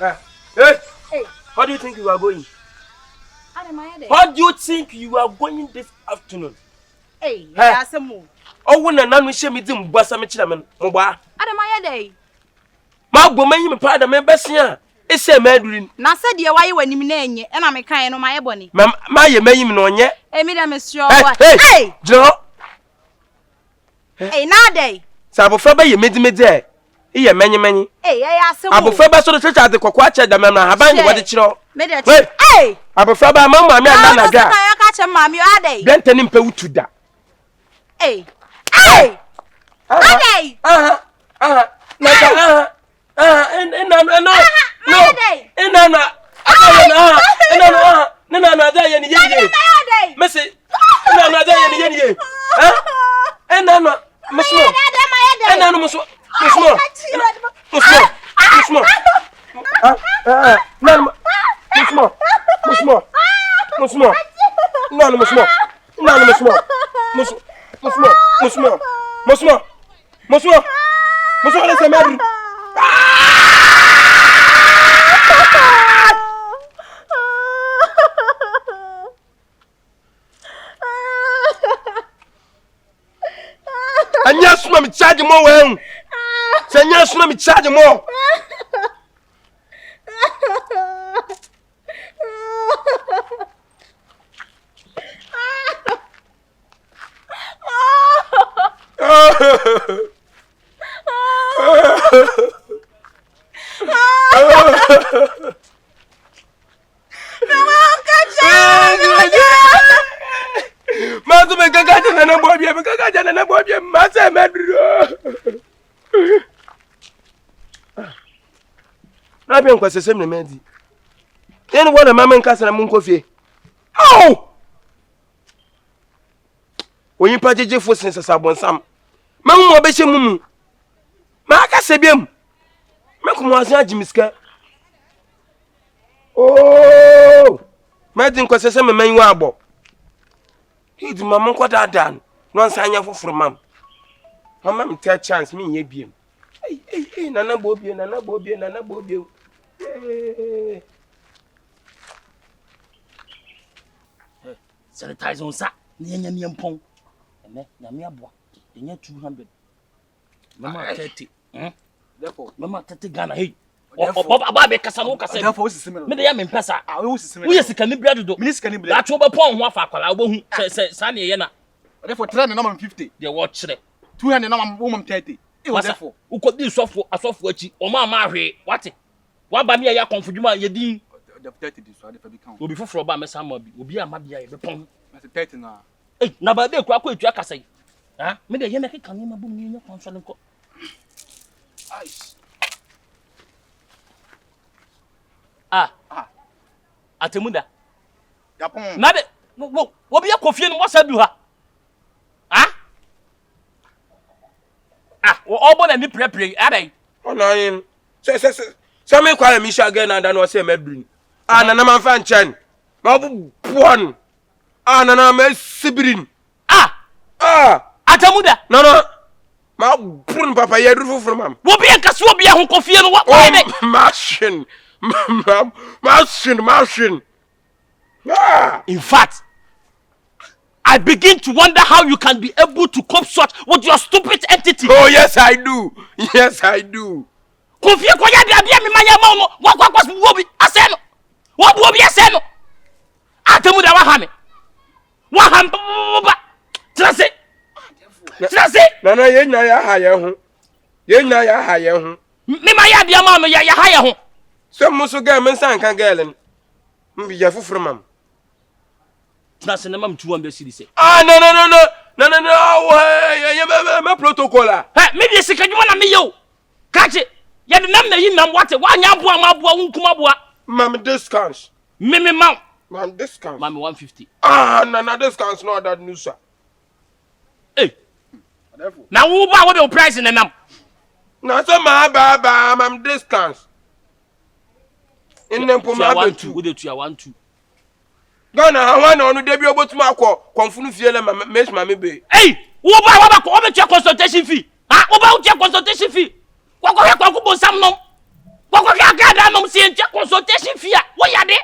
Hey, how do you think you are going? How do you think you are going this afternoon? Hey, that's a move. Oh, when a nun will show me them Bassamichaman, Moba. Adamaya day. My woman, you part of my best year. It's a madrin. Now said you why you were name and I'm a kind of my ebony. My may him on yet. Hey, Madam is sure. Hey, Joe. Hey, nowadays. Sabo Faber, you made me there. Here, many. Hey, I asked Abu Faber so the church at the Quacha, the man, I bang what it's your. Hey, Abu Faber, Mamma, I catch a mammy, are they? Then turn him to that. Hey, and yes, mammy, charge more. Say yes, mammy, charge more. I've been quite the same remedy. Anyone a mamma castle and coffee. Oh! When you party for since a sabon sam. Mamma Bessie Mumu. Marca Sabium. Macumoisa Jimiska. Oh! Madame quite the same man you are about. He did mamma what I done. No sign for mam. Mamma take chance me ye beam. Hey, Nana Moobiem, Nana Moobiem, Nana Moobiem. Sanitize on sa, near pong. And then Yamiabwa, in your 200. Mamma 30. Therefore, Mamma 30 Ghana. Hey, Baba Casanoka said, therefore, similar. Medium in Pessa. I was similar. We are can be bread to Miss Canny. That's over pong, Wafaka, won't say Sunny Yena. Therefore, 350. They watch it. 200 woman 30. It was therefore. Who could do software, a software, or Mamma, what? What by me, I come for you, Yadin. The 30 is what if I become. Will be for Obama, some will be a Mabia, the pong. That's a 30 now. Eh, now by the crack with Jacasay. Ah, maybe I make a canima boom in your consultant. Atemuda. Not it. What be a coffee and what's I do her? We're all born and be preparing, are they? Oh, no, some call me again and I know say Medbrin. And a man fan chan. Mabu one. And a man sibrin. Atemuda. No. Ma bun papa yedu from mam. Wo be kaso be a coffee and what machine. Machine. In fact, I begin to wonder how you can be able to cope such with your stupid entity. Oh, yes, I do. Yes, I do. Coffee, what was Wobby? I said, what will be a seno? Atemuda Wahame. Waham, Trust it. No, Yena hire. Yena hire. Me, my idea, mamma, ya hire. Some Musso Gammon Sanka Galen. Be a fool from mam. That's an amount 200 cities. No. My protocol. Maybe a second one, me, yo. Catch it. Ya the number you know what? Why Yabua, Mamma discounts. Mimmy Mount. Mam discount. Mamma 150. No, discounts not that new, sir. Hey. Now, who buy what the price in the number? No, so my baba, mam discounts. In them, I want to. With it, I want to. Gana, I want on the debut about to my Komfour fiel, Miss Mammy Bay. Hey, who buy what your consultation fee? How about your consultation fee? What go some no? What can consultation fee? What are they?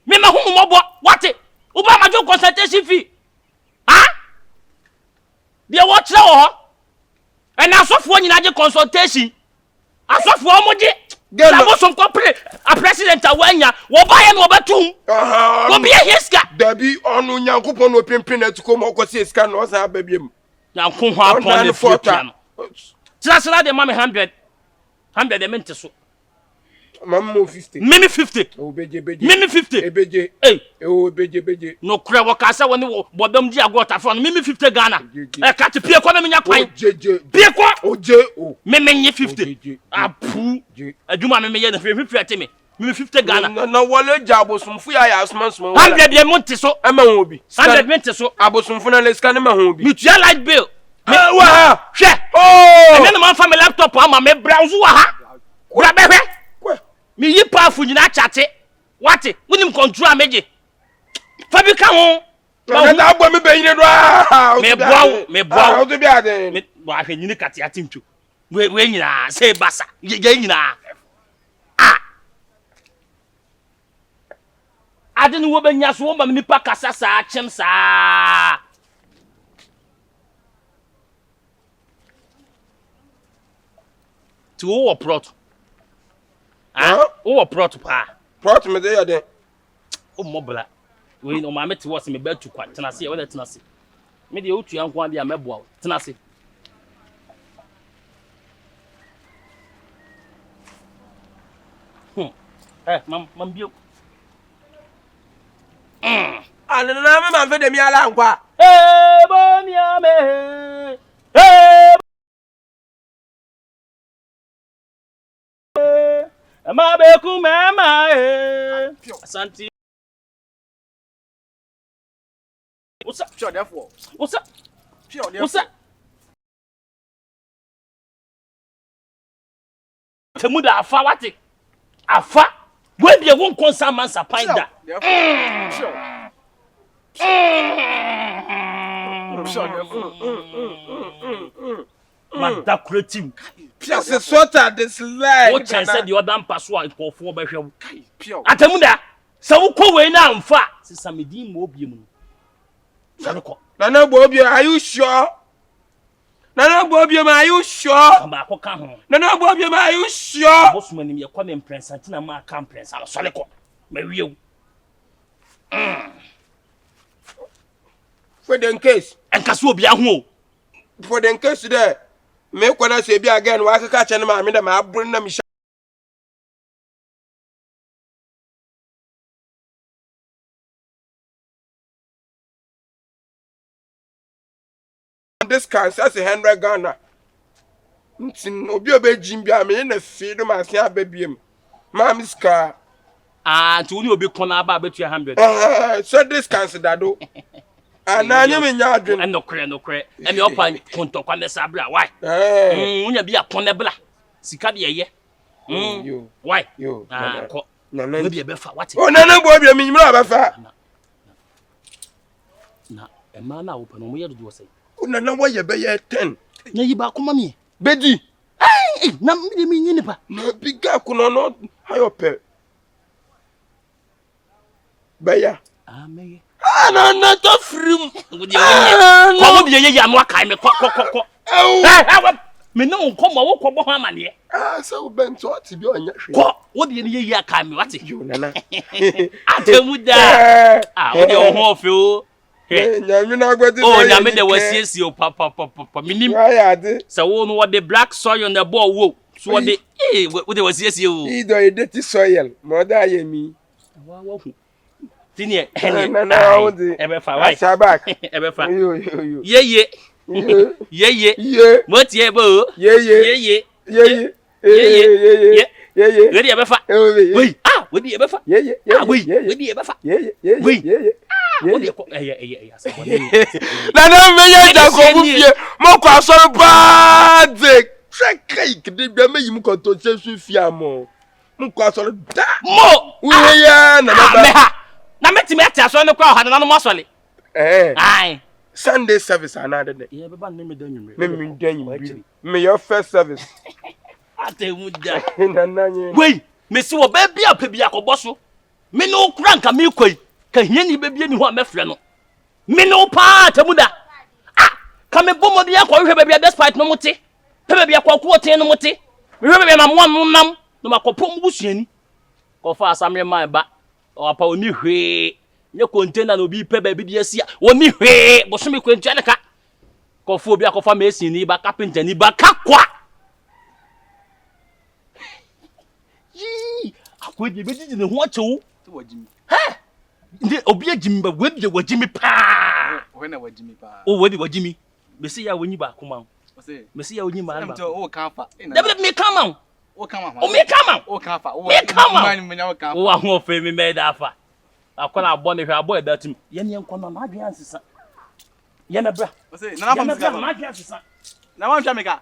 Mema who mobo what it? Obama do consultation fee. Huh? They watch now, and I saw for you consultation. I saw for Moji. There was some corporate a president awanya. What buy and over two? What be a hiska? There be on Yankupon no pimpin to come or see scan or have baby. Now come upon the 40. That's the mammy 100 the mental. Mamma 50. Mimi 50. Oh, beje. Mimi 50. Beje. Hey. Oh, beje. No cry wakasa when you bodom dia got from Mimi 50 Ghana. E ka te pie kwa me nya kwan. Pie kwa. Oje. Mimi nye 50. Apu. Aduma mimi ye na 50 ate me. Mimi 50 Ghana. Na wale jabosumfu ya asmansuma. 100 de monte so. Ema hobi. 100 mente so. Abosumfu na le scan ma hobi. Mutual light bill. Wa. Hwe. Oh. And then man fa me laptop ama me browse wa ha. Bra be hwe. Me yi powerful nyina chate. What? Wunim control ameje. Fabrika ho. Na agbo me beyin do. Me boawo. O to bi ade. Me wa hwe nyini kate atimtu. We nyina say basa. Ye nyina. Ah. Ade no wo benya so wo ma nipa kasa sa chem sa. Tu wo prot. Ah, o prot pa. Prot me dey ade. O mobla. We no ma meti wo se me betu kwa. Tenase e wo dey tenase. Me dey otu yanko ade a meboa. Tenase. Mam bio. Ana na me ma fe de mi ala nkwa. Bo mi ame. Ma beku mama Asante. What's up? Sure, therefore. What's up? Sure, therefore. What's up? Atemuda afa wate. Afa. We be won concern man sapinda. Sure. Mada creative. Just sort of this line. What chance said the other pass one for behwe. Pure. Atemuda. Sa wo ko we na amfa. Sisa medi Moobiem. Sanoko. Nana Moobiem, are you sure? Nana Moobiem, are you sure? Amba akoka ho. Nana Moobiem, are you sure? Boss man me kwa me prensa tina ma ka prensa. Soleko. Me wieu. For the case. Enkaso obi ahu. For the case there. Me kwana se bi again wa ka cha na ma me da ma abun na mi this can say 100 Ghana. Ntin obi obejim bia me na feed ma se ababiem. Ma miska. Ah, to uni obi kona aba betu 100. So this can say that do. Ananya me nya adwen. No kre. E me opan konto kwa ne sabra why? Unya bi akona bla. Sika de ye. Yo. Why? Yo. Ko. Nana We be befa what? Oh nana Moobiem me nyimra befa. Na e ma na open no mo ye do say. Nana wo ye be ye 10. Na yi ba kuma me. Bedi. Na me de me nyini pa. Na biga kuno no ayo pe. Beya. Ameye. Na to frim. Ko bi ye ya mo akai me ko. Me no ko mo wo ko bo ho amane. So bento ati bi onya hwe. Ko wo de ye ya akai me wate. Yo nana. Atemuda. Wo de ho ofe o. Nyame na agwadi. Oh, nyame de wasiesie o papa. Minim. Ya de. So wo no what the black soil on the ball wo. So what the wo de wasiesie o. Ido dirty soil. Mo da ye mi. Wa hu. Tinie. Nana wo de. Ebe fa why? Sabak. Ebe fa. Yo. Ye. Ye. What ye bo? Ye. Ready ebe fa. Wait. What the ebe fa? Ye. Wait. What the ebe fa? Ye. What the Nana me ye da ko bu fie. Mo kwa so ba de. Check de bia me yim ko to chesu fie amo. Mo kwa so da. Mo. We ya na ba. Na meti me tia so ne kwa ha na no mo sole. Ai. Sunday service another day. Yeah, beba na me dan nwumre. Me dan nwumre. Me your first service. Atemuda. Nana. Wait, Messi wo baby a pe bia kobo so. Me no kura nka me koi. Ka hia ni baby ni ho amefre no. Me no pa Atemuda. Ah, ka me bomo dia ko hwe baby despite no mote. Pe baby akwa ko ten no mote. Me hwe baby na mo nam no makopom busuani. Ko fa asamre man ba. O pa oni hwe. Nye container no bi pe baby dia sia. Oni hwe, bo so me kwantua ne ka. Komfour bi akofa Messi ni ba carpenter ni ba kakwa. Akwa di beji ne ho achewu. To wajimi. Ha! Ndi obi agimi ba we bi wajimi pa. O na wajimi pa. O we di wajimi. Messi ya wonyi ba kuma. O say. Messi ya wonyi ma ba. O kanfa. David me come on. O kanfa. O me come on. O kanfa. O me come on. Man me nya o kanfa. O ahun ofe me me da fa. Akola abo ne hwe abo e datum. Ye ne enko no na adwe ansesa. Ye na bra. O say na na ma adwe ansesa. Na ma mfa me ka.